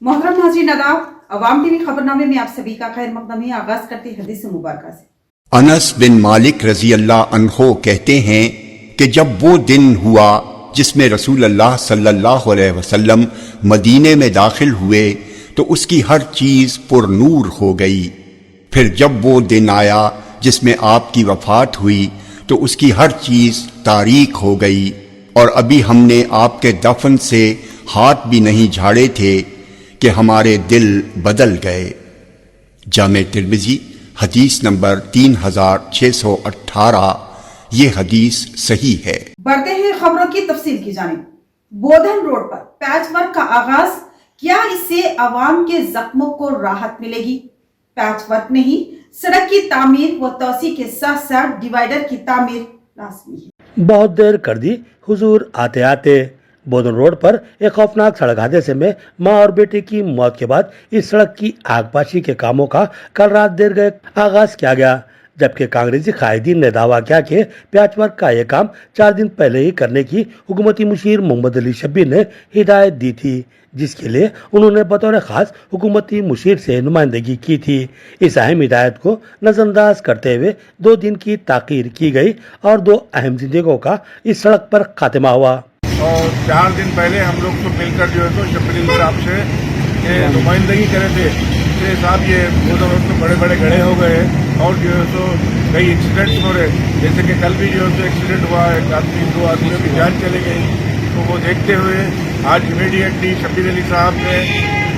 मोहतरम नाज़रीन आदाब, अवाम टीवी खबरनामे में आप सभी का खैर मकदम है। आगाज करते हैं हदीस मुबारक से। अनस बिन मालिक रजी अल्लाह अन्हो कहते हैं कि जब वो दिन हुआ जिसमें रसूल अल्लाह सल्लल्लाहु अलैहि वसल्लम मदीने में दाखिल हुए तो उसकी हर चीज़ पुरनूर हो गई। फिर जब वो दिन आया जिसमें आपकी वफ़ात हुई तो उसकी हर चीज़ तारीक हो गई और अभी हमने आपके दफन से हाथ भी नहीं झाड़े थे कि हमारे दिल बदल गए। जामे तिर्मिज़ी हदीस नंबर 3618। ये हदीस सही है। बढ़ते हैं खबरों की तफसील की जानिब। बोधन रोड पर पैच वर्क का आगाज, क्या इससे आवाम के जख्मों को राहत मिलेगी? पैच वर्क नहीं, सड़क की तामीर व तोसी के साथ साथ डिवाइडर की तामीर लाजमी है। बहुत देर कर दी हुजूर आते आते। बोधन रोड पर एक खौफनाक सड़क हादसे में मां और बेटे की मौत के बाद इस सड़क की आगपाशी के कामों का कल रात देर गए आगाज किया गया, जबकि कांग्रेसी कायदीन ने दावा किया कि पैच वर्क का यह काम 4 दिन पहले ही करने की हुकूमती मुशीर मोहम्मद अली शब्बीर ने हिदायत दी थी, जिसके लिए उन्होंने बतौर खास हुकूमती मुशीर से नुमाइंदगी की थी। इस अहम हिदायत को नजरअंदाज करते हुए 2 दिन की ताकीर की गई और 2 अहम जिंदगियों का इस सड़क पर खात्मा हुआ। और 4 दिन पहले हम लोग तो मिलकर जो है तो शब्बीर साहब से नुमाइंदगी करे थे कि साहब ये बोधन रोड तो बड़े बड़े गड्ढे हो गए और जो है तो कई एक्सीडेंट्स हो रहे, जैसे कि कल भी जो है तो एक्सीडेंट हुआ, एक आदमी 2 आदमियों की जान चली गई। तो वो देखते हुए आज इमीडिएटली शब्बीर अली साहब ने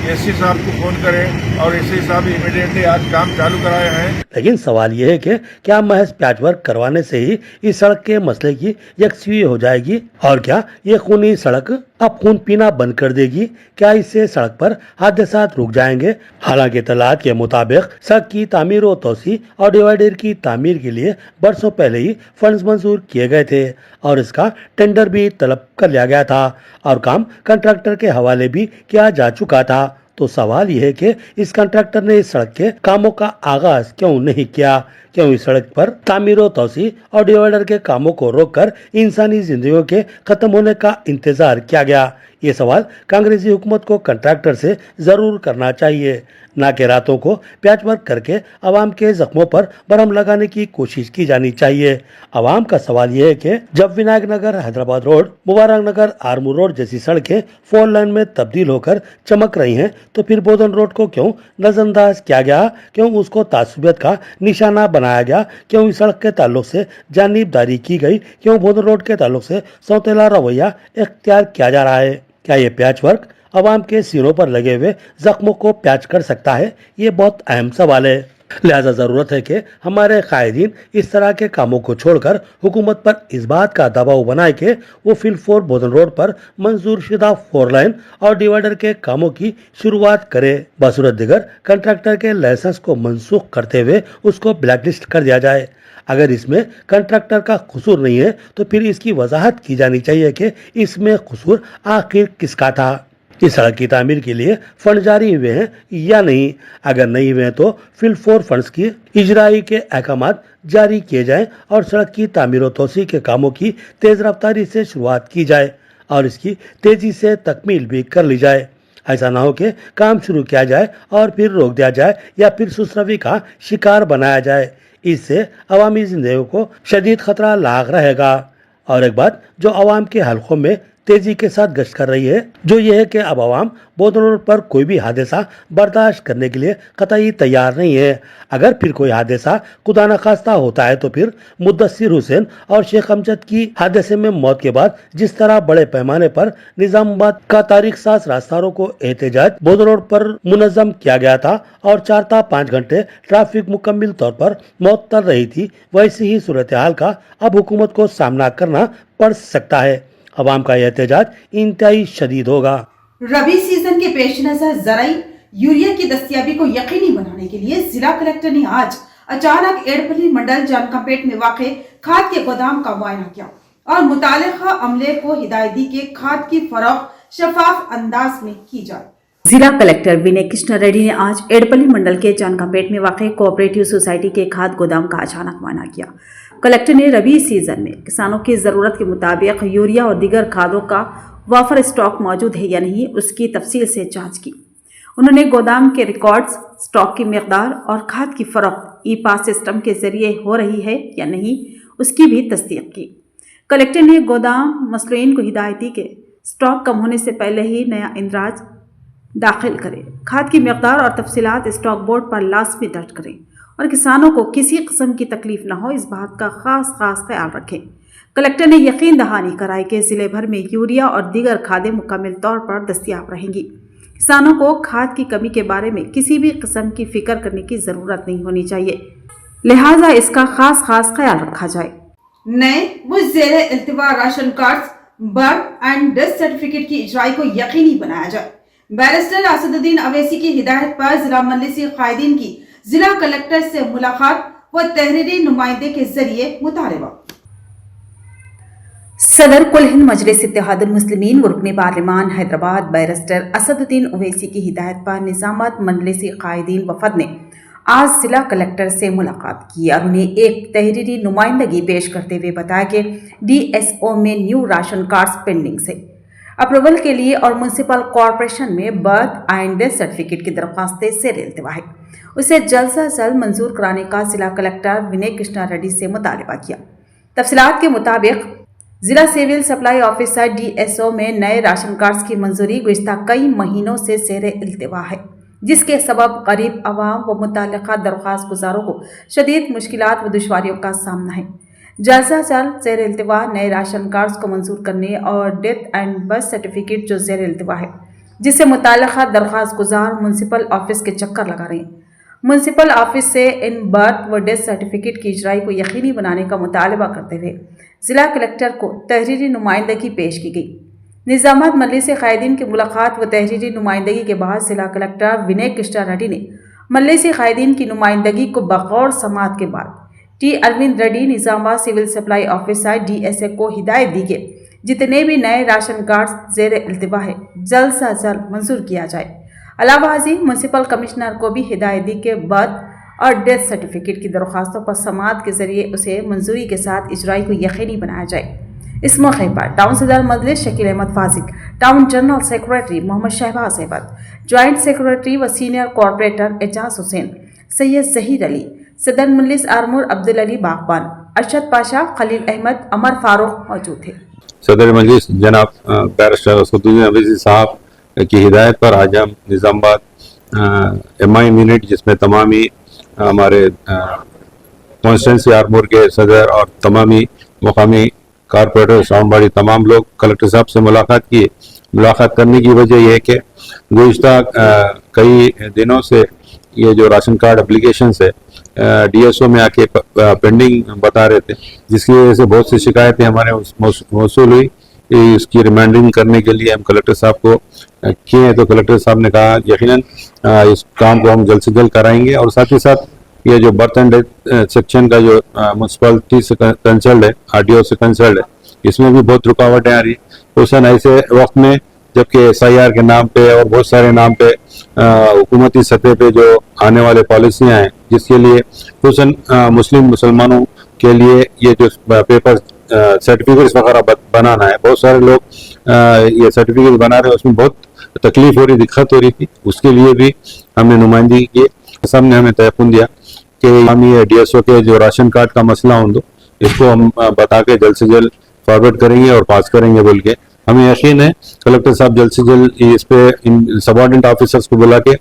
एससी साहब को फोन करें और एससी साहब इमीडिएटली आज काम चालू कराए हैं। लेकिन सवाल यह है कि क्या महज पैच वर्क करवाने से ही इस सड़क के मसले की यकसुई हो जाएगी और क्या ये खूनी सड़क अब खून पीना बंद कर देगी? क्या इससे सड़क पर हादसा रुक जाएंगे? हालांकि इत्तलात के मुताबिक सड़क की तामीर व तोसी और डिवाइडर की तामीर के लिए बरसों पहले ही फंड्स मंजूर किए गए थे और इसका टेंडर भी तलब कर लिया गया था और काम कंट्रैक्टर के हवाले भी किया जा चुका था। तो सवाल यह है कि इस कंट्रैक्टर ने इस सड़क के कामों का आगाज क्यों नहीं किया? क्यों इस सड़क पर तामीर व तोसी और डिवाइडर के कामों को रोककर इंसानी जिंदगियों के खत्म होने का इंतजार किया गया? ये सवाल कांग्रेसी हुकूमत को कंट्रैक्टर से जरूर करना चाहिए, न कि रातों को पैच वर्क करके आवाम के जख्मों पर बरहम लगाने की कोशिश की जानी चाहिए। आवाम का सवाल यह है कि जब विनायक नगर हैदराबाद रोड, मुबारक नगर आरमूर रोड जैसी सड़कें 4 लाइन में तब्दील होकर चमक रही हैं, तो फिर बोधन रोड को क्यों नजरअंदाज किया गया? क्यों उसको तासुबियत का निशाना बनाया गया? क्यों इस सड़क के ताल्लुक से जानिबदारी की गई? क्यों बोधन रोड के ताल्लुक से सौतेला रवैया इख्तियार किया जा रहा है? क्या ये पैच वर्क आवाम के सिरों पर लगे हुए जख्मों को पैच कर सकता है? ये बहुत अहम सवाल है। लिहाजा जरूरत है कि हमारे कायदीन इस तरह के कामों को छोड़कर हुकूमत पर इस बात का दबाव बनाए कि वो फिल4 बोधन रोड पर मंजूर शुदा 4 लाइन और डिवाइडर के कामों की शुरुआत करे। बसूरत दिगर कंट्रैक्टर के लाइसेंस को मनसूख करते हुए उसको ब्लैकलिस्ट कर दिया जाए। अगर इसमें कंट्रैक्टर का कसूर नहीं है तो फिर इसकी वजाहत की जानी चाहिए कि इसमें कसूर आखिर किसका था। इस सड़क की तामीर के लिए फंड जारी हुए हैं या नहीं? अगर नहीं हुए तो फिल4 फंड्स की इजराई के अहकामात जारी किए जाएं और सड़क की तामीर व तोसी के कामों की तेज रफ्तारी से शुरुआत की जाए और इसकी तेजी से तकमील भी कर ली जाए। ऐसा ना हो कि काम शुरू किया जाए और फिर रोक दिया जाए या फिर सुसरवी का शिकार बनाया जाए। इससे अवामी जिंदगियों को शदीद खतरा लाग रहेगा। और एक बात जो अवाम के हलकों में तेजी के साथ गश्त कर रही है, जो ये है कि अब अवाम बोधन रोड पर कोई भी हादसा बर्दाश्त करने के लिए कतई तैयार नहीं है। अगर फिर कोई हादसा खुदा न खास्ता होता है तो फिर मुद्दस्सिर हुसैन और शेख अमजद की हादसे में मौत के बाद जिस तरह बड़े पैमाने पर निजामाबाद का तारीख साज रास्ता रोको एहतजाज बोधन रोड पर मुनज़्ज़म किया गया था और 4 था 5 घंटे ट्रैफिक मुकम्मल तौर पर मअतल रही थी, वैसी ही सूरत हाल का अब हुकूमत को सामना करना पड़ सकता है। अवाम का यह एहतजाज इंतहाई शदीद होगा। रबी सीजन के पेश नजर ज़राई यूरिया की दस्तयाबी को यकीनी बनाने के लिए जिला कलेक्टर ने आज अचानक एडपल्ली मंडल जानकापेट में वाक़े खाद के गोदाम का मुआयना किया और मुतालिका अमले को हिदायत दी कि खाद की फरोख्त शफाफ अंदाज में की जाए। जिला कलेक्टर विनय कृष्ण रेड्डी ने आज एडपल्ली मंडल के जानकापेट में वाक़े कोऑपरेटिव सोसाइटी के खाद गोदाम का अचानक मुआयना किया। कलेक्टर ने रबी सीजन में किसानों की ज़रूरत के मुताबिक यूरिया और दीगर खादों का वाफर स्टॉक मौजूद है या नहीं, उसकी तफसील से जांच की। उन्होंने गोदाम के रिकॉर्ड्स, स्टॉक की मिकदार और खाद की फरोख्त ई पास सिस्टम के जरिए हो रही है या नहीं, उसकी भी तस्दीक की। कलेक्टर ने गोदाम मसलूइन को हिदायत दी कि स्टॉक कम होने से पहले ही नया इंदराज दाखिल करें, खाद की मिकदार और तफसीलात स्टॉक बोर्ड पर लाजमी दर्ज करें और किसानों को किसी किस्म की तकलीफ न हो, इस बात का खास ख्याल रखें। कलेक्टर ने यकीन दहानी कराई कि ज़िले भर में यूरिया और दीगर खादें मुकम्मल तौर पर दस्तियाब रहेंगी। किसानों को खाद की कमी के बारे में किसी भी किस्म की फिक्र करने की ज़रूरत नहीं होनी चाहिए, लिहाजा इसका खास ख्याल रखा जाए। नए व ज़ेरे इल्तिवा ration card, birth and death certificate की इजराई को यकीनी बनाया जाए। बैरिस्टर असदुद्दीन अवैसी की हिदायत पर जिला मजलिस कायदीन की जिला कलेक्टर से मुलाकात व तहरीरी नुमाइंदे के जरिए मुतालबा। सदर कुल हिंद मजलिस इत्तेहादुल मुस्लिमीन व रुकन पार्लिमान हैदराबाद बैरिस्टर असदुद्दीन ओवैसी की हिदायत पर निजामत मजलिस कायदीन वफद ने आज जिला कलेक्टर से मुलाकात की और उन्हें एक तहरीरी नुमाइंदगी पेश करते हुए बताया कि DSO में न्यू राशन कार्ड्स पेंडिंग से अप्रूवल के लिए और म्यूनसिपल कॉरपोरेशन में बर्थ एंड डेथ सर्टिफिकेट की दरख्वास्तें ज़ेर इल्तिवा है, उसे जल्द से जल्द मंजूर कराने का जिला कलेक्टर विनय कृष्णा रेड्डी से मुतालबा किया। तफसीलात के मुताबिक जिला सिविल सप्लाई ऑफिसर DSO में नए राशन कार्ड्स की मंजूरी गुज़िश्ता कई महीनों से ज़ेर इल्तिवा है, जिसके सबब गरीब आवाम व मुतल्लिका दरख्वास्त गुजारों को शदीद मुश्किलात व दुश्वारियों का सामना है। जल्द से जल्द ज़ेर इल्तिवा नए राशन कार्ड्स को मंजूर करने और डेथ एंड बर्थ सर्टिफिकेट जो ज़ेर इल्तिवा है, जिससे मुतल्लिका दरख्वास्त गुजार म्यूनसिपल ऑफिस के चक्कर लगा रहे हैं। म्यूनसिपल ऑफिस से इन बर्थ व डेथ सर्टिफिकेट की इजराई को यकीनी बनाने का मुतालबा करते हुए जिला कलेक्टर को तहरीरी नुमाइंदगी पेश की गई। निजामत मजलिस कायदीन की मुलाकात व तहरीरी नुमाइंदगी के बाद जिला कलेक्टर विनय कृष्णा रेड्डी ने मजलिस कायदीन की नुमाइंदगी को बगौर समात के बाद T. Arvind Reddy Nizamabad civil supply officer DSA को हिदायत दी कि जितने भी नए राशन कार्ड ज़ेर इल्तिवा है जल्द से जल्द मंजूर किया जाए। अलावाजी म्यूनसिपल कमिश्नर को भी हिदायत दी कि बर्थ और डेथ सर्टिफिकेट की दरख्वास्तों पर समात के जरिए उसे मंजूरी के साथ इजराई को यकीनी बनाया जाए। इस मौके पर टाउन सदर मजलिस Shakeel Ahmed Fazik, town general secretary Mohammed Shahbaz Ahmed, joint secretary व सीनियर कॉर्पोरेटर एजाज हुसैन, सैयद जहीर अली, सदर मजलिस आरमूर अब्दुल अली बागबान, अरशद पाशा, खलील अहमद, अमर फारूक मौजूद थे। सदर मजलिस जनाब बैरिस्टर असदुद्दीन अवैसी साहब की हिदायत पर आज हम निज़ामाबाद MI यूनिट, जिसमें तमामी हमारे कॉन्स्टिट्यूंसी आरमूर के सदर और तमामी मुकामी कारपोरेटर शामबाड़ी तमाम लोग कलेक्टर साहब से मुलाकात किए। मुलाकात करने की वजह यह है कि गुज़िश्ता कई दिनों से ये जो राशन कार्ड एप्लीकेशन है DSO में आके पेंडिंग बता रहे थे, जिसकी वजह से बहुत सी शिकायतें हमारे मौसूल हुई। इसकी रिमाइंडिंग करने के लिए हम कलेक्टर साहब को किए, तो कलेक्टर साहब ने कहा यकीनन इस काम को हम जल्द से जल्द कराएंगे। और साथ ही साथ ये जो बर्थ एंड डेथ सेक्शन का जो म्यूनसिपलिटी से कंसल्ट है, RDO से कंसल्ट है, इसमें भी बहुत रुकावटें आ रही है। तो हुसैन ऐसे वक्त में जबकि SIR के नाम पे और बहुत सारे नाम पे हुकूमती सतह पे जो आने वाले पॉलिसियाँ हैं, जिसके लिए हुसैन मुसलमानों के लिए ये जो पेपर सर्टिफिकेट्स वगैरह बनाना है, बहुत सारे लोग ये सर्टिफिकेट बना रहे हैं, उसमें बहुत तकलीफ हो रही, दिक्कत हो रही थी। उसके लिए भी हमने नुमाइंदगी की। सब ने हमें तयक़ुन दिया कि हम ये DSO के जो राशन कार्ड का मसला हो, इसको हम बता के जल्द से जल्द फॉरवर्ड करेंगे और पास करेंगे बोल के हमें यकीन है। कलेक्टर साहब जल्द से जल्द इस पे इन सबऑर्डिनेट ऑफिसर्स को बुला के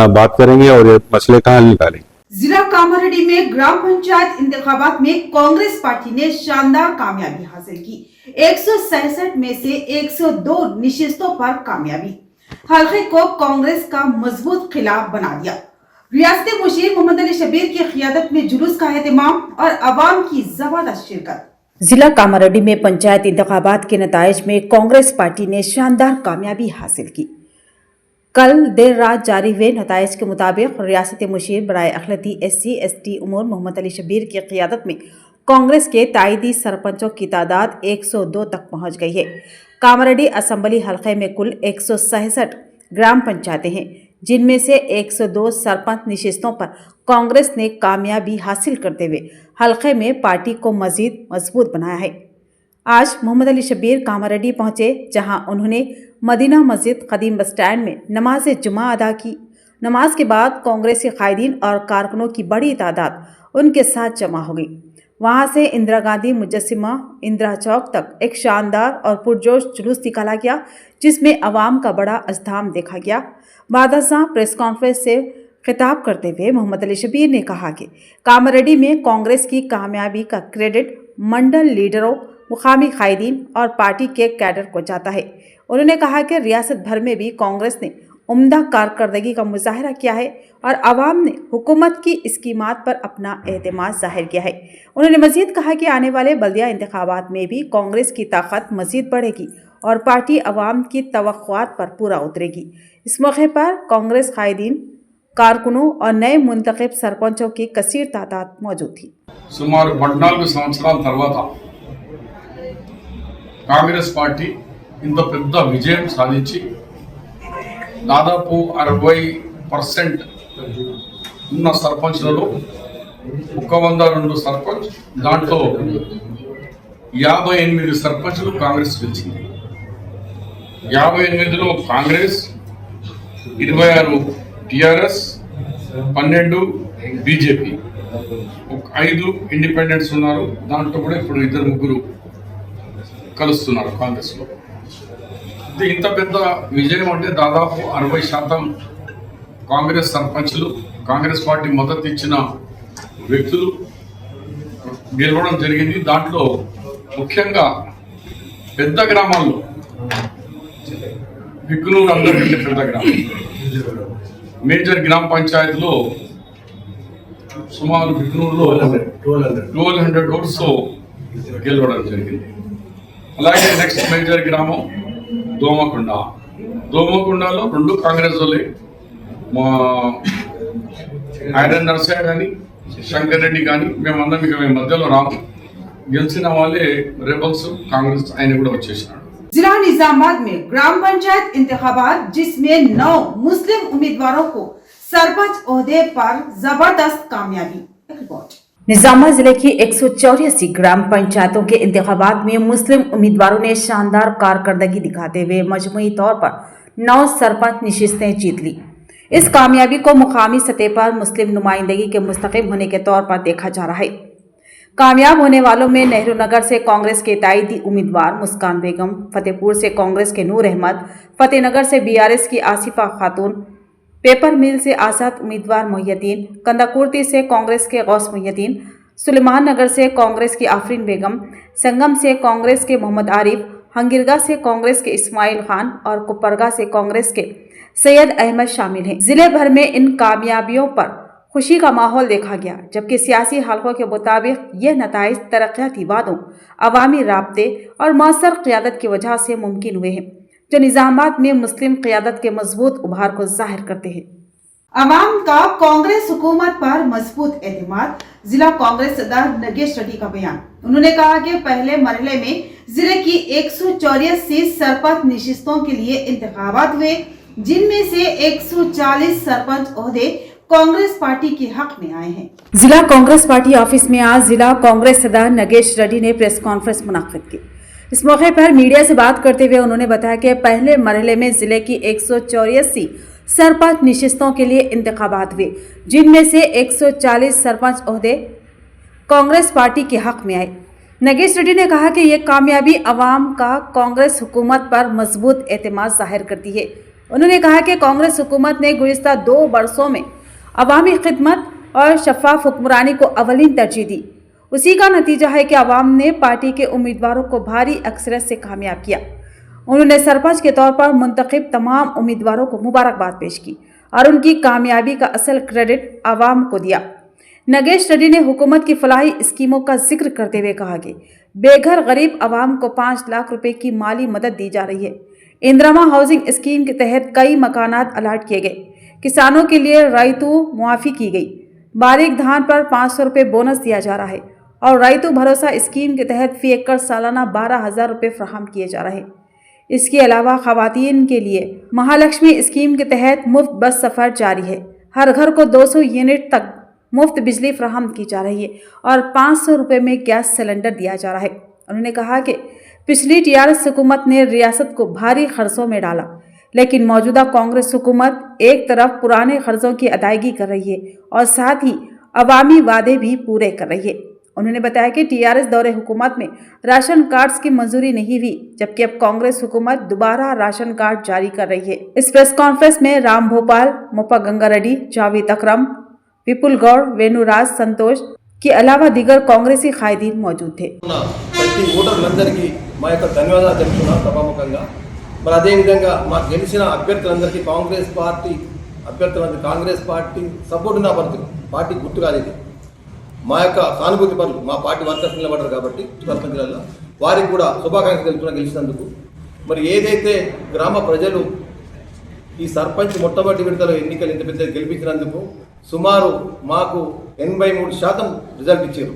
बात करेंगे और ये मसले का हल निकालेंगे। जिला कामारेड्डी में ग्राम पंचायत इंतखाबात में कांग्रेस पार्टी ने शानदार कामयाबी हासिल की। 167 में से 102 निशिस्तों पर कामयाबी, हल्के को कांग्रेस का मजबूत खिलाफ बना दिया। रियासती मुशीर मोहम्मद अली शबीर की क़ियादत में जुलूस का एहतमाम और अवाम की जबरदस्त शिरकत। जिला कामारेड्डी में पंचायत इंतखाबात के नताइज में कांग्रेस पार्टी ने शानदार कामयाबी हासिल की। कल देर रात जारी हुए नताइज के मुताबिक रियासती मुशीर बराए अखिलती SC/ST उमूर मोहम्मद अली शबीर की क़ियादत में कांग्रेस के ताइदी सरपंचों की तादाद 102 तक पहुंच गई है। कामारेड्डी असम्बली हल्के में कुल 167 ग्राम पंचायतें हैं, जिनमें से 102 सरपंच निशिस्तों पर कांग्रेस ने कामयाबी हासिल करते हुए हल्के में पार्टी को मजीद मजबूत बनाया है। आज मोहम्मद अली शबीर कामारेड्डी पहुंचे, जहां उन्होंने मदीना मस्जिद कदीम बस स्टैंड में नमाज जुमा अदा की नमाज के बाद कांग्रेसी कायदीन और कारकुनों की बड़ी तादाद उनके साथ जमा हो गई। वहां से इंदिरा गांधी मुजस्सिमा इंदिरा चौक तक एक शानदार और पुरजोश जुलूस निकाला गया, जिसमें अवाम का बड़ा अज़्दाम देखा गया। बादशाह प्रेस कॉन्फ्रेंस से खिताब करते हुए मोहम्मद अली शबीर ने कहा कि कामारेड्डी में कांग्रेस की कामयाबी का क्रेडिट मंडल लीडरों, मुकामी कायदीन और पार्टी के कैडर को जाता है। उन्होंने कहा कि रियासत भर में भी कांग्रेस ने उम्दा कारकर्दगी का मुजाहरा किया है और आवाम ने हुकूमत की स्कीमात पर अपना एतमाद जाहिर किया है। उन्होंने मजीद कहा कि आने वाले बल्दिया इंतखाबात में भी कांग्रेस की ताकत मजीद बढ़ेगी और पार्टी अवाम की तवक्कुआत पर पूरा उतरेगी। इस मौके पर कांग्रेस कायदीन, कारकुनों और नए मुंतखब सरपंचों की कसीर तादाद मौजूद थी। సుమారు 14 సంవత్సరాల తర్వాత కాంగ్రెస్ పార్టీ ఇంత పెద్ద విజయం సాధించి దాదాపు 60% ఉన్న సర్పంచ్లలో 102 సర్పంచ్, దాంట్లో 58 సర్పంచ్లు కాంగ్రెస్ గెలిచింది। 58లో కాంగ్రెస్, 26 టిఆర్ఎస్, 12 బీజేపీ, 5 ఇండిపెండెంట్స్ ఉన్నారు। దాంట్లో కూడా ఇప్పుడు 2-3 కలుస్తున్నారు కాంగ్రెస్లో। ఇంత పెద్ద విజయం అంటే దాదాపు 60% కాంగ్రెస్ సర్పంచ్లు, కాంగ్రెస్ పార్టీ మద్దతు ఇచ్చిన వ్యక్తులు గెలవడం జరిగింది। దాంట్లో ముఖ్యంగా పెద్ద గ్రామాల్లో బిక్కునూరు అందరికంటే పెద్ద గ్రామం, మేజర్ గ్రామ పంచాయతీలో సుమారు బిక్కునూరులో 1200 ఓట్స్తో గెలవడం జరిగింది। అలాగే నెక్స్ట్ మేజర్ గ్రామం దోమకొండలో 2 కాంగ్రెస్ వాళ్ళే, మా ఐరన్ నర్సయ్య కానీ శంకర్ రెడ్డి కానీ మేమందరం ఇక మేము మధ్యలో రాము, గెలిచిన వాళ్ళే రెబల్స్ కాంగ్రెస్ ఆయన కూడా వచ్చేసినాడు। जिला निजामाबाद में ग्राम पंचायत इंतखाबात, जिसमें 9 मुस्लिम उम्मीदवारों को सरपंच ओहदे पर जबरदस्त कामयाबी। रिपोर्ट। निजामाबाद जिले की 184 ग्राम पंचायतों के इंतखाबात में मुस्लिम उम्मीदवारों ने शानदार कारकर्दगी दिखाते हुए मजमूई तौर पर 9 सरपंच नशिस्तें जीत ली। इस कामयाबी को मुकामी सतह पर मुस्लिम नुमाइंदगी के मुस्तकिम होने के तौर पर देखा जा रहा है। कामयाब होने वालों में नेहरू नगर से कांग्रेस के ताईदी उम्मीदवार मुस्कान बेगम, फतेहपुर से कांग्रेस के नूर अहमद, फतेहनगर से बीआरएस की आसिफा खातून, पेपर मिल से आजाद उम्मीदवार मोहियद्दीन, कंदाकुर्ती से कांग्रेस के गौस मोहियद्दीन, सुलेमान नगर से कांग्रेस की आफरीन बेगम, संगम से कांग्रेस के मोहम्मद आरिफ, हंगिरगा से कांग्रेस के इस्माइल खान और कुपरगा से कांग्रेस के सैयद अहमद शामिल हैं। जिले भर में इन कामयाबियों पर खुशी का माहौल देखा गया, जबकि सियासी हलकों के मुताबिक यह नताइज तरक्याती वादों, अवामी राब्ते और मौसर क़ियादत की वजह से मुमकिन हुए हैं, जो निजामाबाद में मुस्लिम क़ियादत के मजबूत उभार को जाहिर करते हैं। अवाम का कांग्रेस हुकूमत पर मजबूत एतमाद। जिला कांग्रेस सदर नगेश रेड्डी का बयान। उन्होंने कहा कि पहले मरहले में जिले की 184 सरपंच नशिस्तों के लिए इंतखाबात हुए, जिनमें से 140 सरपंच ओहदे कांग्रेस पार्टी के हक में आए हैं। जिला कांग्रेस पार्टी ऑफिस में आज जिला कांग्रेस सदर नगेश रेड्डी ने प्रेस कॉन्फ्रेंस मुनाकिद की। इस मौके पर मीडिया से बात करते हुए उन्होंने बताया कि पहले मरहले में जिले की 184 सरपंच नशिस्तों के लिए इंतखाबात हुए, जिनमें से 140 सरपंच ओहदे कांग्रेस पार्टी के हक में आए। नगेश रेड्डी ने कहा कि यह कामयाबी अवाम का कांग्रेस हुकूमत पर मजबूत एतमाद जाहिर करती है। उन्होंने कहा कि कांग्रेस हुकूमत ने गुज़िश्ता 2 वर्षों में अवामी खिदमत और शफाफ हुक्मरानी को अवलीन तरजीह दी। उसी का नतीजा है कि अवाम ने पार्टी के उम्मीदवारों को भारी अक्सरियत से कामयाब किया। उन्होंने सरपंच के तौर पर मुंतखब तमाम उम्मीदवारों को मुबारकबाद पेश की और उनकी कामयाबी का असल क्रेडिट अवाम को दिया। नगेश रेड्डी ने हुकूमत की फलाही स्कीमों का जिक्र करते हुए कहा कि बेघर गरीब अवाम को 5 लाख रुपए की माली मदद दी जा रही है। इंदिरा हाउसिंग स्कीम के तहत कई मकानात अलाट किए गए। किसानों के लिए रायतू मुआफ़ी की गई। बारीक धान पर 500 रुपये बोनस दिया जा रहा है और रायतू भरोसा स्कीम के तहत फी एकड़ सालाना 12,000 रुपये फराहम किए जा रहे हैं। इसके अलावा खवातीन के लिए महालक्ष्मी स्कीम के तहत मुफ्त बस सफ़र जारी है। हर घर को 200 यूनिट तक मुफ्त बिजली फराहम की जा रही है और 500 रुपये में गैस सिलेंडर दिया जा रहा है। उन्होंने कहा कि पिछली टीआरएस हुकूमत ने रियासत को भारी खर्चों में डाला, लेकिन मौजूदा कांग्रेस हुकूमत एक तरफ पुराने कर्जों की अदायगी कर रही है और साथ ही अवामी वादे भी पूरे कर रही है। उन्होंने बताया कि टीआरएस दौरे हुकूमत में राशन कार्ड्स की मंजूरी नहीं हुई, जबकि अब कांग्रेस हुकूमत दोबारा राशन कार्ड जारी कर रही है। इस प्रेस कॉन्फ्रेंस में राम भोपाल, मोपा गंगारेड्डी, जावेद अकरम, विपुल गौड़, वेणुराज, संतोष के अलावा दीगर कांग्रेसी कायदीन मौजूद थे। ప్రతి ఓటర్లందరికీ మా యొక్క ధన్యవాదాలు తెలుపుతున్నాం సభాముఖంగా। మరి అదేవిధంగా మాకు గెలిచిన అభ్యర్థులందరికీ కాంగ్రెస్ పార్టీ సపోర్ట్ ఉన్న పార్టీ గుర్తు కాదు ఇది, మా యొక్క సానుభూతి పనులు మా పార్టీ వర్కర్స్ నిలబడ్డారు కాబట్టి సర్పంచులలో వారికి కూడా శుభాకాంక్షలు తెలుపుతున్నా గెలిచినందుకు। మరి ఏదైతే గ్రామ ప్రజలు ఈ సర్పంచ్ మొట్టమొదటి విడతలో ఎన్నికలు ఇంత పెద్ద గెలిపించినందుకు సుమారు మాకు 83% రిజల్ట్ ఇచ్చారు।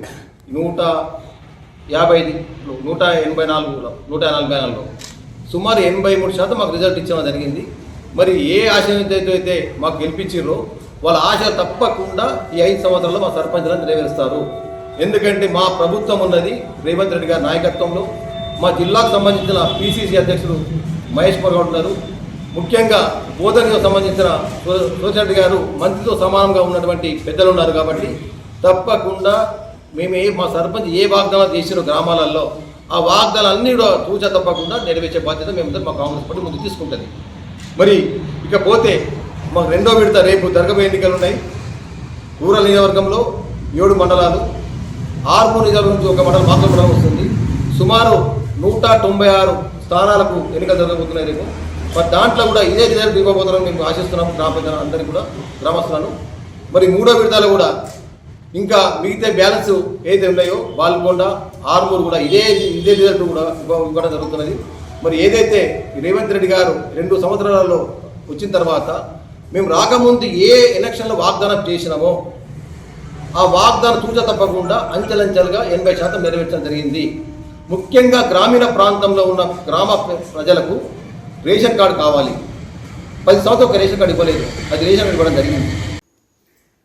184లో సుమారు 83% మాకు రిజల్ట్ ఇచ్చడం జరిగింది। మరి ఏ ఆశయంతో అయితే మాకు గెలిపించారో వాళ్ళ ఆశ తప్పకుండా ఈ 5 సంవత్సరాల్లో మా సర్పంచ్లను నెరవేరుస్తారు। ఎందుకంటే మా ప్రభుత్వం ఉన్నది రేవంత్ రెడ్డి గారి నాయకత్వంలో, మా జిల్లాకు సంబంధించిన పిసిసి అధ్యక్షుడు మహేష్ కుమార్ గౌడ్ ఉన్నారు, ముఖ్యంగా బోధనకు సంబంధించిన సోషరెడ్డి గారు మంత్రితో సమానంగా ఉన్నటువంటి పెద్దలు ఉన్నారు। కాబట్టి తప్పకుండా మా సర్పంచ్ ఏ వాగ్దానాలు చేసిరో గ్రామాలలో ఆ వాగ్దానాలన్నీ కూడా తూచా తప్పకుండా నెరవేర్చే బాధ్యత మేమంతా మా కాంగ్రెస్ పార్టీ ముందు తీసుకుంటుంది। మరి ఇకపోతే మాకు రెండో విడత రేపు జరగబోయే ఎన్నికలు ఉన్నాయి। రూరల్ నియోజకవర్గంలో 7 మండలాలు, ఆర్మూర్ నియోజకవర్గం నుంచి ఒక మండలం మాత్రం మండలం వస్తుంది। సుమారు 196 స్థానాలకు ఎన్నికలు జరగబోతున్నాయి రేపు। మరి దాంట్లో కూడా ఇదే రిజల్ట్ ఇవ్వబోతున్నాం మేము ఆశిస్తున్నాము గ్రామ ప్రజలు అందరికీ కూడా, గ్రామస్తులను। మరి మూడో విడతలో కూడా ఇంకా మిగతా బ్యాలెన్స్ ఏదైతే ఉన్నాయో బాల్కొండ, ఆర్మూర్ కూడా ఇదే రిజల్ట్ కూడా ఇవ్వడం జరుగుతున్నది। మరి ఏదైతే రేవంత్ రెడ్డి గారు 2 సంవత్సరాలలో వచ్చిన తర్వాత మేము రాకముందు ఏ ఎలక్షన్లో వాగ్దానం చేసినామో ఆ వాగ్దానం తూచా తప్పకుండా అంచెలంచెలుగా 80% నెరవేర్చడం జరిగింది। ముఖ్యంగా గ్రామీణ ప్రాంతంలో ఉన్న గ్రామ ప్రజలకు రేషన్ కార్డు కావాలి, 10 సంవత్సరాలు ఒక రేషన్ కార్డు ఇవ్వలేదు, అది రేషన్ కార్డు ఇవ్వడం జరిగింది।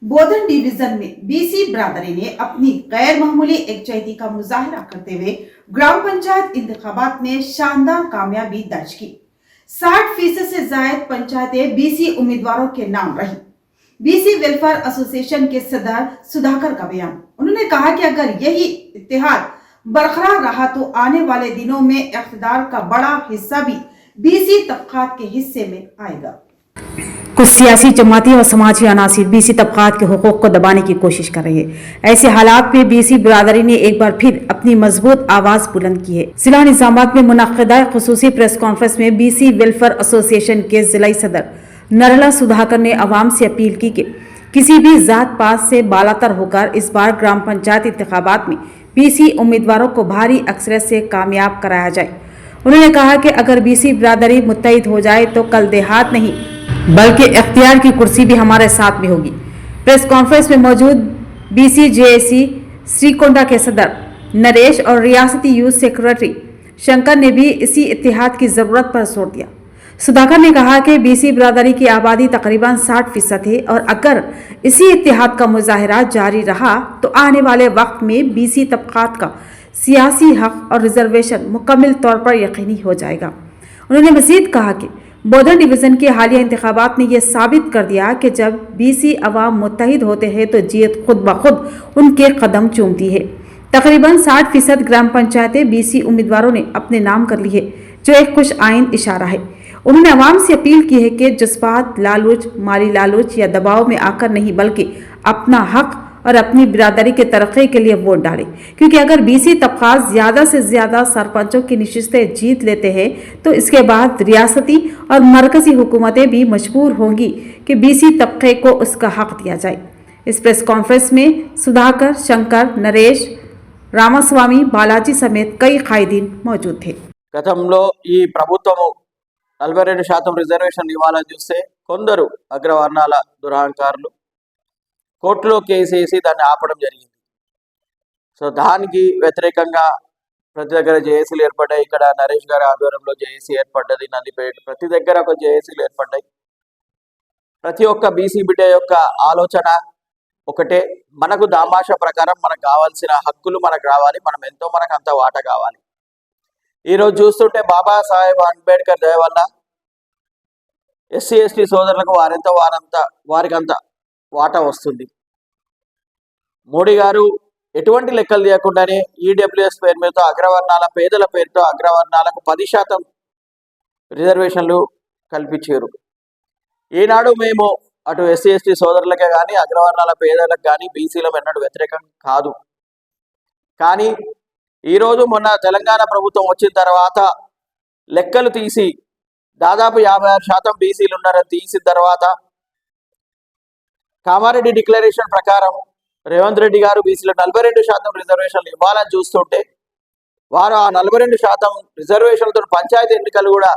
बोधन डिवीजन में बीसी बिरादरी ने अपनी गैर मामूली एकजुटता का मुजाहरा करते हुए ग्राम पंचायत इंतखाबात में शानदार कामयाबी दर्ज की। 60% से ज्यादा पंचायतें बीसी उम्मीदवारों के नाम रही। बीसी वेलफेयर एसोसिएशन के सदर सुधाकर का बयान। उन्होंने कहा कि अगर यही इत्तेहाद बरकरार रहा तो आने वाले दिनों में इख्तिदार का बड़ा हिस्सा भी बीसी तबकात के हिस्से में आएगा। कुछ सियासी जमाती और समाजी अनासिर बीसी तबकात के हुकूक को दबाने की कोशिश कर रहे हैं। ऐसे हालात में बीसी बिरादरी ने एक बार फिर अपनी मजबूत आवाज बुलंद की है। जिला निजामाबाद में मुनक्किदा खुसूसी प्रेस कॉन्फ्रेंस में बीसी वेलफेयर एसोसिएशन के जिलाई सदर नरला सुधाकर ने आवाम से अपील की कि किसी भी जात पात से बालातर होकर इस बार ग्राम पंचायत इंतखाबात में बीसी उम्मीदवारों को भारी अक्सरियत से कामयाब कराया जाए। उन्होंने कहा कि अगर बीसी बिरादरी मुत्तहिद हो जाए तो कल देहात नहीं बल्कि इख्तियार की कुर्सी भी हमारे साथ में होगी। प्रेस कॉन्फ्रेंस में मौजूद बीसी जेएसी श्रीकोंडा के सदर नरेश और रियासती यूथ सेक्रेटरी शंकर ने भी इसी इत्तेहाद की ज़रूरत पर जोर दिया। सुधाकर ने कहा कि बीसी बिरादरी की आबादी तकरीबन 60% है और अगर इसी इत्तेहाद का मुजाहरा जारी रहा तो आने वाले वक्त में बीसी तबकात का सियासी हक और रिजर्वेशन मुकम्मल तौर पर यकीनी हो जाएगा। उन्होंने मजीद कहा कि बोधन डिवीज़न के हालिया इंतखाबात ने यह साबित कर दिया कि जब बीसी अवाम मुत्तहिद होते हैं तो जीत खुद ब खुद उनके कदम चूमती है। तकरीबन 60% ग्राम पंचायतें बीसी उम्मीदवारों ने अपने नाम कर ली है, जो एक खुश आइंद इशारा है। उन्होंने अवाम से अपील की है कि जज्बात, लालूच, माली लालूच या दबाव में आकर नहीं बल्कि अपना हक और अपनी बिरादरी के तरक्की के लिए वोट डालें, क्योंकि अगर बीसी तबकात ज़्यादा से ज़्यादा सरपंचों की नशिस्तें जीत लेते हैं तो इसके बाद रियासती और मरकज़ी हुकूमतें भी मजबूर होंगी कि बीसी तबके को उसका हक दिया जाए। इस प्रेस कॉन्फ्रेंस में सुधाकर, शंकर, नरेश, रामास्वामी, बालाजी समेत कई कायदीन मौजूद थे। గతంలో ఈ ప్రభుత్వము 42% రిజర్వేషన్ ఇవ్వాలని చూస్తే కొందరు అగ్రవర్ణాల దురహంకారులు కోర్టులో కేసేసి దాన్ని ఆపడం జరిగింది। సో దానికి వ్యతిరేకంగా ప్రతి దగ్గర జేఏసీలు ఏర్పడ్డాయి। ఇక్కడ నరేష్ గారి ఆధ్వర్యంలో జేఏసీ ఏర్పడ్డది, నందిపేట ప్రతి దగ్గర ఒక జేఏసీలు ఏర్పడ్డాయి। ప్రతి ఒక్క బీసీ బిడ్డ యొక్క ఆలోచన ఒకటే, మనకు దామాష ప్రకారం మనకు కావాల్సిన హక్కులు మనకు రావాలి, మనం ఎంతో మనకు అంత వాటా కావాలి। ఈరోజు చూస్తుంటే బాబాసాహెబ్ అంబేద్కర్ దయ వల్ల ఎస్సీ ఎస్టీ సోదరులకు వారికంత వాటా వస్తుంది. మోడీ గారు ఎటువంటి లెక్కలు తీయకుండానే ఈడబ్ల్యూఎస్ పేరు మీదతో అగ్రవర్ణాల పేదల పేరుతో అగ్రవర్ణాలకు 10% రిజర్వేషన్లు కల్పించారు. ఈనాడు మేము అటు ఎస్సీ ఎస్టీ సోదరులకే కానీ అగ్రవర్ణాల పేదలకు కానీ బీసీలం ఎన్నడూ వ్యతిరేకం కాదు. కానీ ఈరోజు మొన్న తెలంగాణ ప్రభుత్వం వచ్చిన తర్వాత లెక్కలు తీసి దాదాపు 56% బీసీలు ఉన్నారని తీసిన తర్వాత కామారెడ్డి డిక్లరేషన్ ప్రకారం రేవంత్ రెడ్డి గారు బీసీలో 42% రిజర్వేషన్లు ఇవ్వాలని చూస్తుంటే వారు ఆ 42% రిజర్వేషన్లతో పంచాయతీ ఎన్నికలు కూడా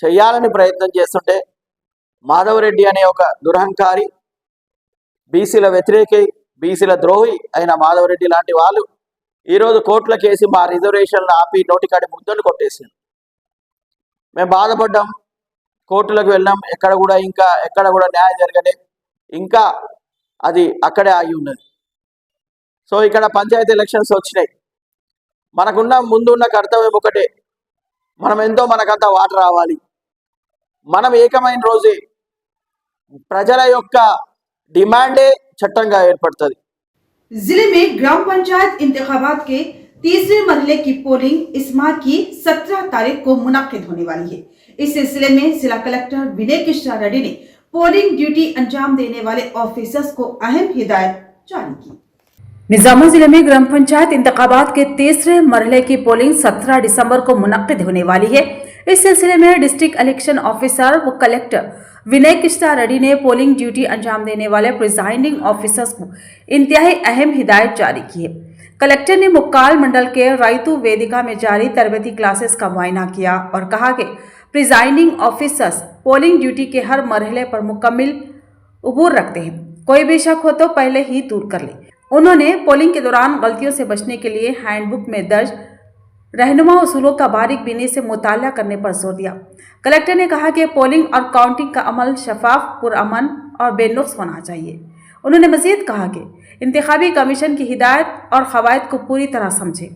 చేయాలని ప్రయత్నం చేస్తుంటే మాధవరెడ్డి అనే ఒక దురహంకారి బీసీల వ్యతిరేకి బీసీల ద్రోహి అయిన మాధవరెడ్డి లాంటి వాళ్ళు ఈరోజు కోర్టుల కేసి మా రిజర్వేషన్లు ఆపి నోటికాడి ముద్దను కొట్టేసారు. మేము బాధపడ్డాం, కోర్టులకు వెళ్ళాం, ఎక్కడ కూడా న్యాయం జరగలే, ఇంకా అది అక్కడే ఆగి ఉన్నది. సో ఇక్కడ పంచాయతీ ఎలక్షన్స్ వచ్చినాయి. ముందున్న కర్తవ్యం ఒకటే, మనకంతా వాటర్ రావాలి. మనం ఏకమైన రోజే ప్రజల యొక్క డిమాండే చట్టంగా ఏర్పడుతుంది. जिले में ग्राम पंचायत इंतखाबात के तीसरे मरहले की पोलिंग इस माह की 17 तारीख को मुनक्किद होने वाली है। इस सिलसिले में जिला कलेक्टर विनय कृष्णा रेड्डी ने पोलिंग ड्यूटी अंजाम देने वाले ऑफिसर्स को अहम हिदायत जारी की। निजामुल जिले में ग्राम पंचायत इंतखाबात के तीसरे मरहले की पोलिंग 17 दिसंबर को मुनक्किद होने वाली है। इस सिलसिले में डिस्ट्रिक्ट इलेक्शन ऑफिसर व कलेक्टर विनय कृष्णा रेड्डी ने पोलिंग ड्यूटी अंजाम देने वाले प्रिजाइडिंग ऑफिसर्स को इंतहाई अहम हिदायत जारी की है। कलेक्टर ने मुक्काल मंडल के रायतू वेदिका में जारी तरबेती क्लासेस का मुआयना किया और कहा कि प्रिजाइडिंग ऑफिसर्स पोलिंग ड्यूटी के हर मरहले पर मुकम्मल उबूर रखते हैं, कोई भी शक हो तो पहले ही दूर कर ले। उन्होंने पोलिंग के दौरान गलतियों से बचने के लिए हैंडबुक में दर्ज रहनुमा उसूलों का बारीक बीनी से मुताला करने पर जोर दिया। कलेक्टर ने कहा कि पोलिंग और काउंटिंग का अमल शफाफ, पुरअमन और बेनुक्स होना चाहिए। उन्होंने मजीद कहा कि इंतखाबी कमीशन की हिदायत और कवायद को पूरी तरह समझे,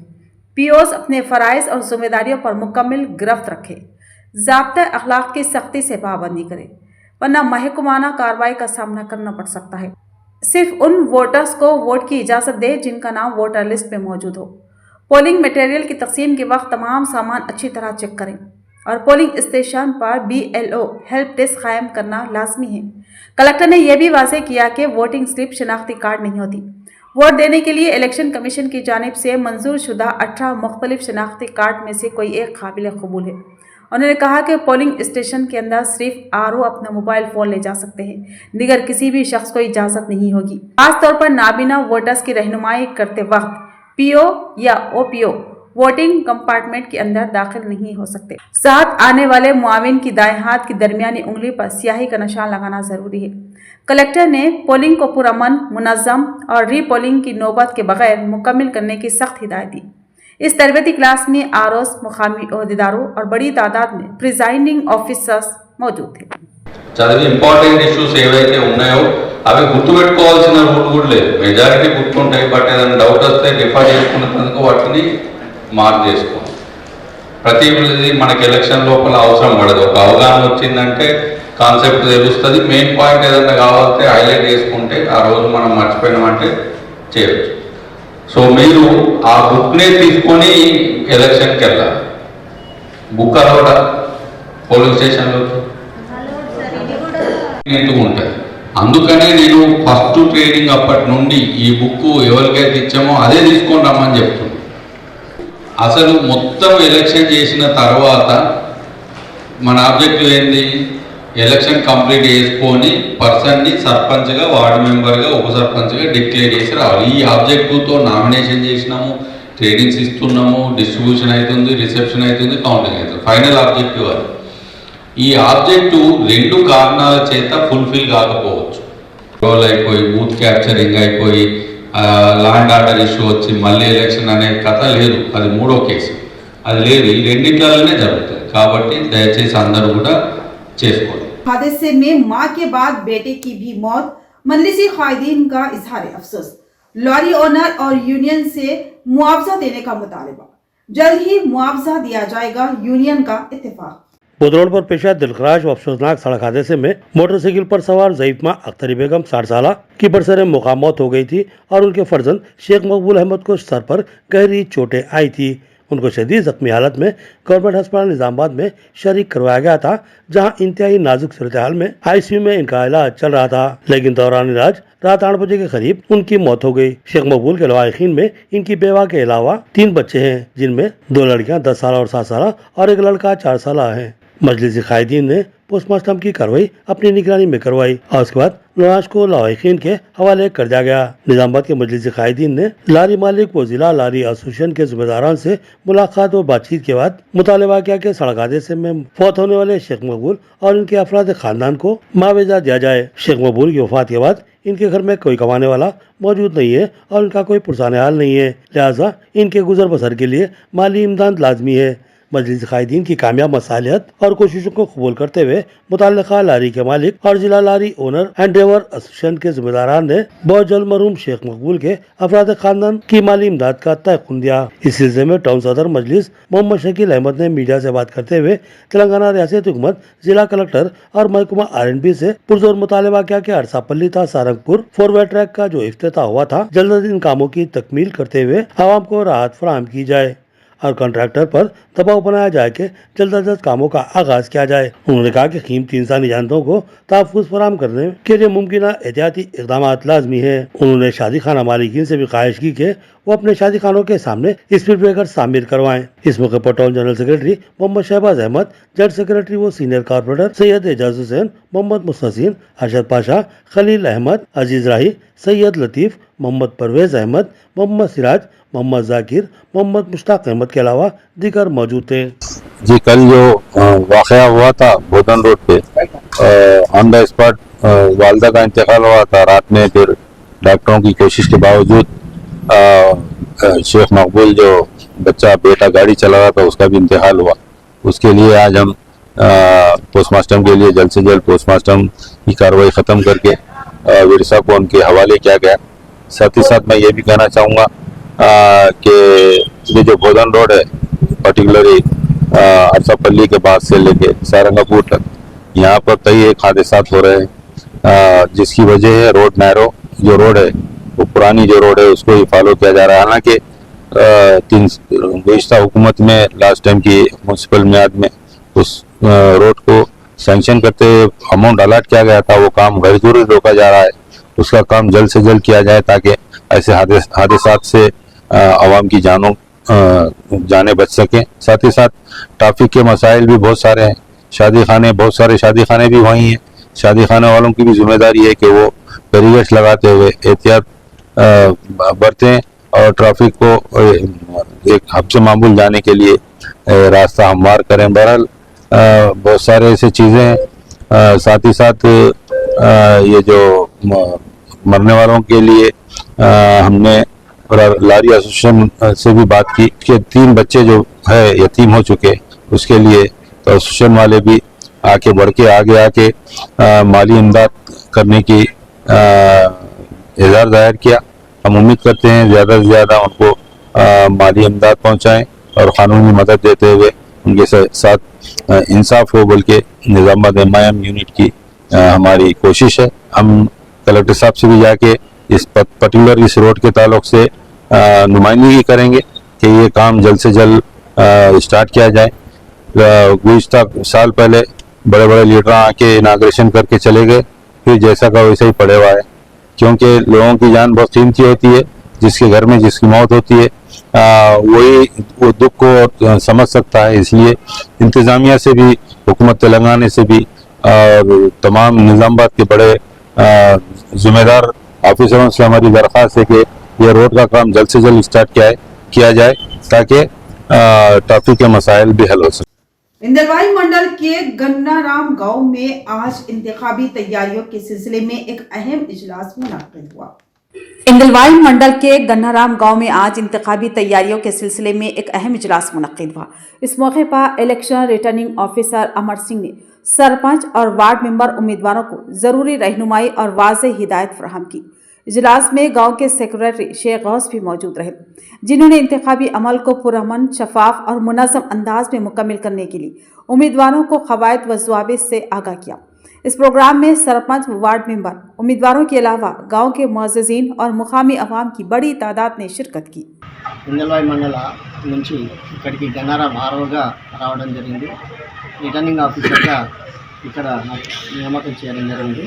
पीओस अपने फ़राइज़ और जिम्मेदारियों पर मुकम्मल गिरफ्त रखे, ज़ाब्ता अखलाक की सख्ती से पाबंदी करे, वरना महकमाना कार्रवाई का सामना करना पड़ सकता है। सिर्फ उन वोटर्स को वोट की इजाज़त दे जिनका नाम वोटर लिस्ट में मौजूद हो। पोलिंग मटेरियल की तकसीम के वक्त तमाम सामान अच्छी तरह चेक करें और पोलिंग स्टेशन पर BLO हेल्प डेस्क कायम करना लाजमी है। कलेक्टर ने यह भी वाज़ेह किया कि वोटिंग स्लिप शनाख्ती कार्ड नहीं होती। वोट देने के लिए इलेक्शन कमीशन की जानिब से मंजूर शुदा 18 मुख्तलिफ शनाख्ती कार्ड में से कोई एक काबिल कबूल है। उन्होंने कहा कि पोलिंग स्टेशन के अंदर सिर्फ RO अपना मोबाइल फ़ोन ले जा सकते हैं, दिगर किसी भी शख्स को इजाज़त नहीं होगी। खासतौर पर नाबीना वोटर्स की रहनुमाई करते वक्त PO या OPO वोटिंग कंपार्टमेंट के अंदर दाखिल नहीं हो सकते। साथ आने वाले मुआविन की दाएं हाथ की दरमियानी उंगली पर स्याही का निशान लगाना जरूरी है। कलेक्टर ने पोलिंग को पुरअमन, मुनज़्ज़म और रीपोलिंग की नौबत के बगैर मुकम्मल करने की सख्त हिदायत दी। इस तरबेती क्लास में ROs, मुकामी अहदेदारों और बड़ी तादाद में प्रिजाइडिंग ऑफिसर्स मौजूद थे। చదివి ఇంపార్టెంట్ ఇష్యూస్ ఏవైతే ఉన్నాయో అవి గుర్తుపెట్టుకోవాల్సిన రూల్ కూడా లేదు. మెజారిటీ గుర్తుంటాయి, బట్ ఏదైనా డౌట్ వస్తే రిఫర్ చేసుకున్నందుకు వాటిని మార్క్ చేసుకోండి. ప్రతిదీ మనకి ఎలక్షన్ లోపల అవసరం పడదు. ఒక అవగాహన వచ్చిందంటే కాన్సెప్ట్ తెలుస్తుంది. మెయిన్ పాయింట్ ఏదైనా కావాలంటే హైలైట్ చేసుకుంటే ఆ రోజు మనం మర్చిపోయినామంటే చేయవచ్చు. సో మీరు ఆ బుక్నే తీసుకొని ఎలక్షన్కి వెళ్ళాలి. బుక్ అలవాట పోలింగ్ స్టేషన్లోకి ఉంటుంది. అందుకనే నేను ఫస్ట్ ట్రైనింగ్ అప్పటి నుండి ఈ బుక్ ఎవరికైతే ఇచ్చామో అదే తీసుకొని రమ్మని చెప్తున్నాను. అసలు మొత్తం ఎలక్షన్ చేసిన తర్వాత మన ఆబ్జెక్టివ్ ఏంది? ఎలక్షన్ కంప్లీట్ చేసుకొని పర్సన్ని సర్పంచ్గా, వార్డు మెంబర్గా, ఉప సర్పంచ్గా డిక్లేర్ చేసి రావాలి. ఈ ఆబ్జెక్టివ్తో నామినేషన్ చేసినాము, ట్రైనింగ్స్ ఇస్తున్నాము, డిస్ట్రిబ్యూషన్ అవుతుంది, రిసెప్షన్ అవుతుంది, కౌంటింగ్ అవుతుంది. ఫైనల్ ఆబ్జెక్టివ్ అది. ఈ ఆబ్జెక్టివ్ 2 కారణాల చేత ఫుల్ఫిల్ కాకపోవచ్చు. రోల్ అయిపోయి, బూత్ క్యాప్చరింగ్ అయిపోయి, లా అండ్ ఆర్డర్ ఇష్యూ వచ్చి మళ్ళీ ఎలక్షన్ అనే కథ లేదు. అది 3వ కేసు. అది లేదు. ఈ రెండింటిలోనే జరుగుతుంది. కాబట్టి దయచేసి అందరూ కూడా చేసుకోండి. हादसे में मां के बाद बेटे की भी मौत, मजलिसी कायदीन का इजहार अफसोस, लॉरी ओनर और यूनियन से मुआवजा देने का मुतालबा, जल्द ही मुआवजा दिया जाएगा, यूनियन का इत्तेफाक। बुध रोड पर पेश आए दिलखराश व अफसोसनाक सड़क हादसे में मोटरसाइकिल पर सवार ज़ईफ मां अख्तरी बेगम 60 साल की बरसर मुकाम मौत हो गई थी और उनके फर्जंद शेख मकबूल अहमद को सर पर गहरी चोटें आई थी। उनको शदीद जख्मी हालत में गवर्नमेंट अस्पताल निजामाबाद में शरीक करवाया गया था, जहां इंतहाई नाजुक सूरत हाल में आईसीयू में इनका इलाज चल रहा था, लेकिन दौरान इलाज रात 8 बजे के करीब उनकी मौत हो गई। शेख मकबूल के लवाहिकीन में इनकी बेवा के अलावा 3 बच्चे हैं, जिनमें 2 लड़कियां 10 साल और 7 साल और एक लड़का 4 साल है। मजलिस कायदीन ने पोस्टमार्टम की कार्रवाई अपनी निगरानी में करवाई और उसके बाद लाश को लवाहिकीन के हवाले कर दिया गया। निजामाबाद के मजलिस कायदीन ने लारी मालिक व जिला लारी एसोसिएशन के जिम्मेदारान से मुलाकात और बातचीत के बाद मुतालबा किया कि सड़क हादसे में फौत होने वाले शेख मकबूल और इनके अफराद खानदान को मुआवजा दिया जाए। शेख मकबूल की वफात के बाद इनके घर में कोई कमाने वाला मौजूद नहीं है और इनका कोई पुरसाने हाल नहीं है, लिहाजा इनके गुजर बसर के लिए माली इमदाद लाजमी है। मजलिस कायदीन की कामयाब मसालियत और कोशिशों को कबूल करते हुए मुतल्लिका लारी के मालिक और जिला लारी ओनर एंडेवर एसोसिएशन के जिम्मेदारान ने बहुत जल्द मरहूम शेख मकबूल के अफराद खानदान की माली इमदाद का तयक़ुन दिया। इस सिलसिले में टाउन सदर मजलिस मोहम्मद शकील अहमद ने मीडिया से बात करते हुए तेलंगाना रियासत हुकूमत, जिला कलेक्टर और महकमा RNB से पुरजोर मुतालबा किया कि अरसापल्ली था सारंगपुर 4-वे ट्रैक का जो इफ्तिताह हुआ था, जल्द इन कामों की तकमील करते हुए आवाम को राहत फराहम की जाए और कॉन्ट्रैक्टर पर दबाव बनाया जाए कि जल्द अज जल्द कामों का आगाज किया जाए। उन्होंने कहा कि कीमती इंसानी जानतों को तहफ़्फ़ुज़ फराहम करने के लिए मुमकिन एहतियाती इक़दाम लाजमी है। उन्होंने शादी खाना मालिकीन से भी ख्वाहिश की कि वो अपने शादी खानों के सामने स्पीड ब्रेकर शामिल करवाएं। इस मौके पर town general secretary Mohammed Shahbaz Ahmed, joint secretary व सीनियर कॉर्पोरेटर सैयद एजाज हुसैन, मोहम्मद मुस्तसिन, अरशद पाशा, खलील अहमद, अजीज राही, सैयद लतीफ़, मोहम्मद परवेज अहमद, मोहम्मद सिराज, मोहम्मद जाकिर, मोहम्मद मुश्ताक अहमद के अलावा दीगर मौजूद थे। जी, कल जो वाक़या हुआ था बोधन रोड पे, ऑन द स्पॉट वालदा का इंतकाल हुआ था रात में। फिर डॉक्टरों की कोशिश के बावजूद शेख मकबूल जो बच्चा बेटा गाड़ी चला रहा था उसका भी इंतकाल हुआ। उसके लिए आज हम पोस्टमार्टम के लिए जल्द से जल्द पोस्टमार्टम की कार्रवाई ख़त्म करके विरसा को उनके हवाले किया गया। साथ ही साथ मैं ये भी कहना चाहूँगा कि ये जो बोधन रोड है, पर्टिकुलरली अरसापल्ली के बाद से लेके सारंगपुर तक, यहाँ पर कई एक हादसा हो रहे हैं, जिसकी वजह है रोड नैरो जो रोड है, वो पुरानी जो रोड है उसको ही फॉलो किया जा रहा है। हालांकि गुज़िश्ता हुकूमत में लास्ट टाइम की म्यूनसिपल मियाद में उस रोड को सैंक्शन करते हुए अमाउंट अलॉट किया गया था, वो काम गैर रोका जा रहा है। उसका काम जल्द से जल्द किया जाए ताकि ऐसे हादसात से आवाम की जानें बच सकें। साथ ही साथ ट्रैफिक के मसाइल भी बहुत सारे हैं, बहुत सारे शादी खाने भी वहीं हैं। शादी खाने वालों की भी जिम्मेदारी है कि वो बैरिकेड्स लगाते हुए एहतियात बरतें और ट्रैफिक को एक हद से मामूल जाने के लिए रास्ता हमवार करें। बहरहाल बहुत सारे ऐसे चीज़ें हैं। साथ ही साथ ये जो मरने वालों के लिए हमने लारी एसोसिएशन से भी बात की कि 3 बच्चे जो है यतीम हो चुके, उसके लिए तो एसोसिएशन वाले भी आके बढ़ के आगे आके माली इमदाद करने की इज़हार ज़ाहिर किया। हम उम्मीद करते हैं ज़्यादा से ज़्यादा उनको माली इमदाद पहुँचाएँ और क़ानूनी मदद देते हुए उनके साथ इंसाफ हो, बल्कि निज़ामाबाद MIM यूनिट की हमारी कोशिश है। हम कलेक्टर साहब से भी जाके इस पर्टिकुलर इस रोड के ताल्लुक से नुमाइंदगी करेंगे कि ये काम जल्द से जल्द स्टार्ट किया जाए। गुज़िश्ता साल पहले बड़े बड़े लीडर आके इनाग्रेशन करके चले गए, फिर जैसा का वैसा ही पड़े हुआ है, क्योंकि लोगों की जान बहुत कीमती होती है। जिसके घर में जिसकी मौत होती है वही वो दुख को समझ सकता है। इसलिए इंतज़ामिया से भी, हुकूमत तेलंगाना से भी और तमाम निज़ामाबाद के बड़े जिम्मेदार ऑफिसरों से हमारी दरख्वास्त है कि यह रोड का काम जल्द से जल्द स्टार्ट किया जाए ताकि ट्रैफिक के मसाइल भी हल हो सके। इंदलवाई मंडल के गन्नाराम गांव में आज इंतखाबी तैयारियों के सिलसिले में एक अहम इजलास मुनक्किद हुआ। इंदलवाई मंडल के गन्नाराम गांव में आज इंतखाबी तैयारियों के सिलसिले में एक अहम इजलास मुनक्किद हुआ। इस मौके पर election returning officer Amar Singh ने सरपंच और वार्ड मेंबर उम्मीदवारों को जरूरी रहनुमाई और वाज़ेह हिदायत फराहम की। इजलास में गांव के सेक्रेटरी शेख गौस भी मौजूद रहे, जिन्होंने इंतखाबी अमल को पुरअमन, शफाफ और मुनज़्ज़म अंदाज में मुकम्मल करने के लिए उम्मीदवारों को क़वाइद व ज़वाबित से आगाह किया। इस प्रोग्राम में सरपंच व वार्ड मेंबर, उम्मीदवारों के अलावा गांव के मुअज़्ज़िज़ीन और मुकामी अवाम की बड़ी तादाद ने शिरकत की। కుంగల్వాయి మండల నుంచి ఇక్కడికి గన్నారం ఆర్ఓగా రావడం జరిగింది. రిటర్నింగ్ ఆఫీసర్గా ఇక్కడ నాకు నియామకం చేయడం జరిగింది.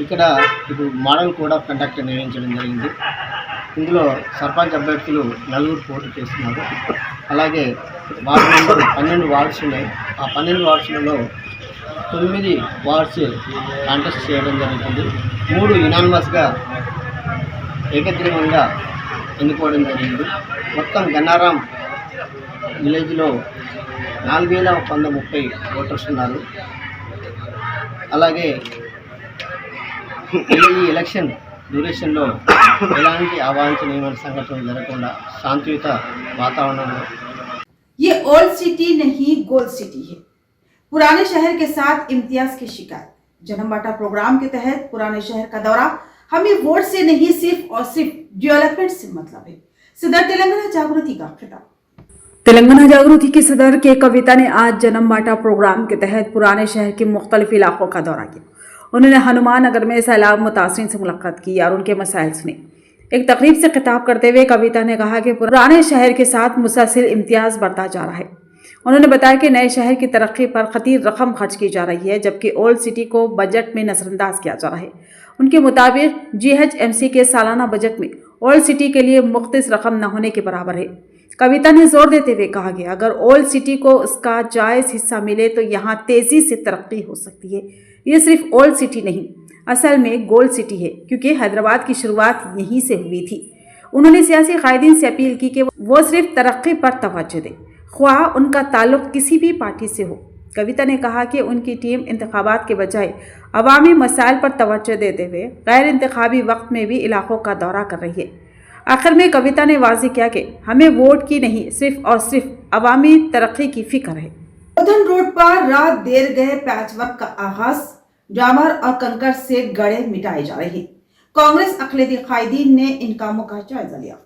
ఇక్కడ ఇప్పుడు మోడల్ కోడ్ ఆఫ్ కండక్ట్ నిర్వహించడం జరిగింది. ఇందులో సర్పంచ్ అభ్యర్థులు 4 పోటీ చేస్తున్నారు. అలాగే వార్డు మెంబర్ 12 వార్డ్స్ ఉన్నాయి. ఆ 12 వార్డ్స్లలో 9 వార్డ్స్ కాంటెస్ట్ చేయడం జరుగుతుంది. 3 యునానిమస్గా ఏకగ్రీవంగా ఎన్నుకోవడం జరిగింది. మొత్తం గన్నారం విలేజ్లో 4130 ఓటర్స్ ఉన్నారు. అలాగే ఈ ఎలక్షన్ డ్యూరేషన్లో ఎలాంటి అవాంఛనీయమైన సంఘటనలు జరగకుండా శాంతియుత వాతావరణంలో ये ओल्ड सिटी नहीं गोल्ड सिटी है। पुराने शहर के साथ इम्तियाज की शिकायत। जन्म बांटा प्रोग्राम के तहत पुराने शहर का दौरा। हमें वोट से नहीं सिर्फ और सिर्फ डेवलपमेंट से मतलब है। सदर तेलंगाना जागृति का खिताब। तेलंगाना जागृति की सदर के कविता ने आज जन्म बांटा प्रोग्राम के तहत पुराने शहर के मुख्तलिफ इलाकों का दौरा किया। उन्होंने हनुमान नगर में सैलाब मुतासरीन से मुलाकात की और उनके मसाइल सुने। एक तकरीब से खिताब करते हुए कविता ने कहा कि पुराने शहर के साथ मुसलसिल इम्तियाज बढ़ता जा रहा है। उन्होंने बताया कि नए शहर की तरक्की पर खतीर रकम खर्च की जा रही है, जबकि ओल्ड सिटी को बजट में नजरअंदाज किया जा रहा है। उनके मुताबिक GHMC के सालाना बजट में ओल्ड सिटी के लिए मुख्तस रकम न होने के बराबर है। कविता ने जोर देते हुए कहा कि अगर ओल्ड सिटी को उसका जायज़ हिस्सा मिले तो यहाँ तेज़ी से तरक्की हो सकती है। ये सिर्फ ओल्ड सिटी नहीं, असल में गोल्ड सिटी है, क्योंकि हैदराबाद की शुरुआत यहीं से हुई थी। उन्होंने सियासी कायदीन से अपील की कि वो सिर्फ तरक्की पर तवज्जो दें, ख्वाह उनका ताल्लुक किसी भी पार्टी से हो। कविता ने कहा कि उनकी टीम इंतखाबात के बजाय अवामी मसाइल पर तवज्जो देते हुए गैर इंतखाबी वक्त में भी इलाकों का दौरा कर रही है। आखिर में कविता ने वाज़ेह किया कि हमें वोट की नहीं, सिर्फ और सिर्फ अवामी तरक्की की फिक्र है। गोधन रोड पर रात देर गए पैचवर्क का आगाज। डामर और कंकड़ से गड़े मिटाए जा रहे हैं। कांग्रेस अखिलेती कायदीन ने इन कामों का जायजा लिया।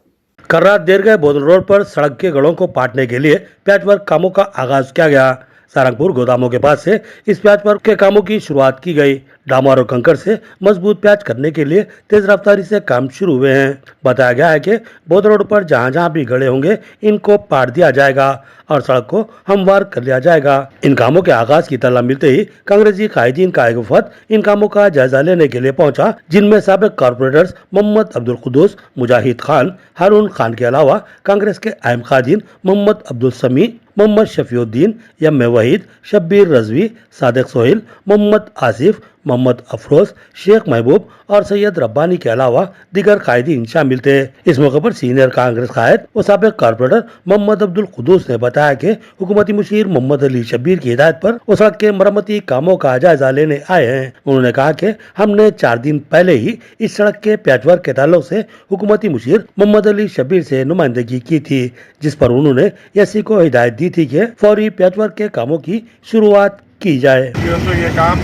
कल रात देर गए बोधन रोड पर सड़क के गड़ों को पाटने के लिए पैचवर्क कामों का आगाज किया गया। सारंगपुर गोदामों के पास से इस पैचवर्क के कामों की शुरुआत की गई। डामर और कंकड़ से मजबूत पैच करने के लिए तेज रफ्तारी से काम शुरू हुए हैं। बताया गया है कि बोधन रोड पर जहां जहां भी गड़े होंगे इनको पाट दिया जाएगा और सड़क को हमवार कर लिया जाएगा। इन कामों के आगाज की तला मिलते ही कांग्रेसी कायदीन का एक वफद इन कामों का जायजा लेने के लिए पहुंचा, जिनमें साबिक कारपोरेटर्स मोहम्मद अब्दुल कुद्दूस, मुजाहिद खान, हारून खान के अलावा कांग्रेस के अहम कायदीन मोहम्मद अब्दुल समी, मोहम्मद शफीउद्दीन, यम वहीद, शब्बीर रजवी, सादिक सोहेल, मोहम्मद आसिफ, मोहम्मद अफरोज, शेख महबूब और सैयद रब्बानी के अलावा दीगर कायदीन शामिल थे। इस मौके पर सीनियर कांग्रेस कायद व साबिक कारपोरेटर मोहम्मद अब्दुल कुद्दूस ने बताया कि हुकूमती मुशीर मोहम्मद अली शब्बीर की हिदायत पर वो सड़क के मरम्मती कामों का जायजा लेने आए हैं। उन्होंने कहा कि हमने 4 दिन पहले ही इस सड़क के पैचवर्क के ताल्लुक से हुकूमती मुशीर मोहम्मद अली शब्बीर से नुमाइंदगी की थी, जिस पर उन्होंने एससी को हिदायत दी थी कि फौरी पैचवर्क के कामों की शुरुआत की जाए। ये काम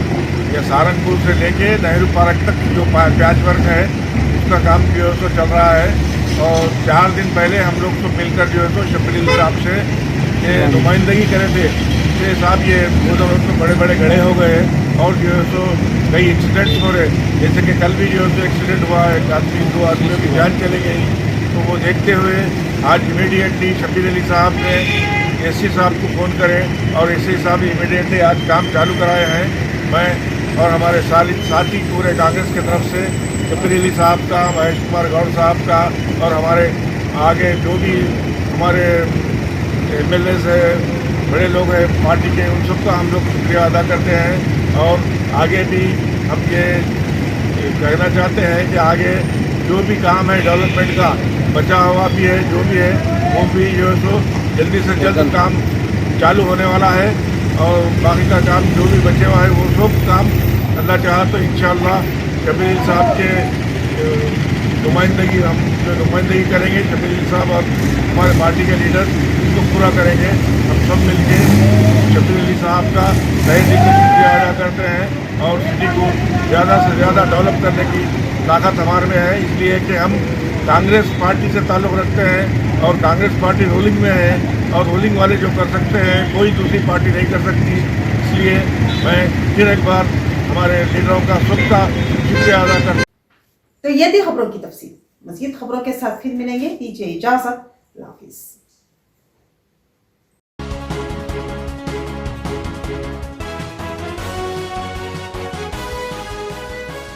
ये सारंगपुर से लेके नेहरू पार्क तक जो पैचवर्क है उसका काम जो है चल रहा है। और 4 दिन पहले हम लोग तो मिलकर जो है तो शब्बीर साहब से ये नुमाइंदगी करे थे कि साहब ये बोधन रोड में बड़े बड़े गड्ढे हो गए और जो है तो कई एक्सीडेंट्स हो रहे, जैसे कि कल भी जो है तो एक्सीडेंट हुआ, एक आदमी 2 आदमियों की जान चली गई। तो वो देखते हुए आज इमीडिएटली शब्बीर अली साहब ने एससी साहब को फ़ोन करें और एससी साहब इमीडिएटली आज काम चालू कराए हैं। मैं और हमारे साथी पूरे कांग्रेस की तरफ से शब्बीर अली साहब का, महेश कुमार गौड़ साहब का और हमारे आगे जो भी हमारे MLAs है, बड़े लोग हैं पार्टी के, उन सबका हम लोग शुक्रिया अदा करते हैं। और आगे भी हम ये कहना चाहते हैं कि आगे जो भी काम है डेवलपमेंट का बचा हुआ भी है, जो भी है वो भी जो है तो जल्दी से जल्द काम चालू होने वाला है। और बाकी का काम जो भी बचे हुआ है वो सब काम अल्लाह चाहा तो इंशाअल्लाह शब्बीर साहब के नुमाइंदगी हम जो नुमाइंदगी करेंगे, शब्बीर साहब और हमारे पार्टी के लीडर इसको पूरा करेंगे। हम सब मिलके शब्बीर अली साहब का नए दिल से शुक्रिया अदा करते हैं और सिटी को ज़्यादा से ज़्यादा डेवलप करने की ताकत हमारे में है, इसलिए कि हम कांग्रेस पार्टी से ताल्लुक़ रखते हैं और कांग्रेस पार्टी रूलिंग में है और रूलिंग वाले जो कर सकते हैं कोई दूसरी पार्टी नहीं कर सकती। इसलिए मैं फिर एक बार हमारे लीडरों का सबका शुक्रिया अदा करता हूं। तो ये थी खबरों की तफसील। मज़ीद खबरों के साथ फिर मिलेंगे, दीजिए इजाज़त। अल्लाह हाफिज़।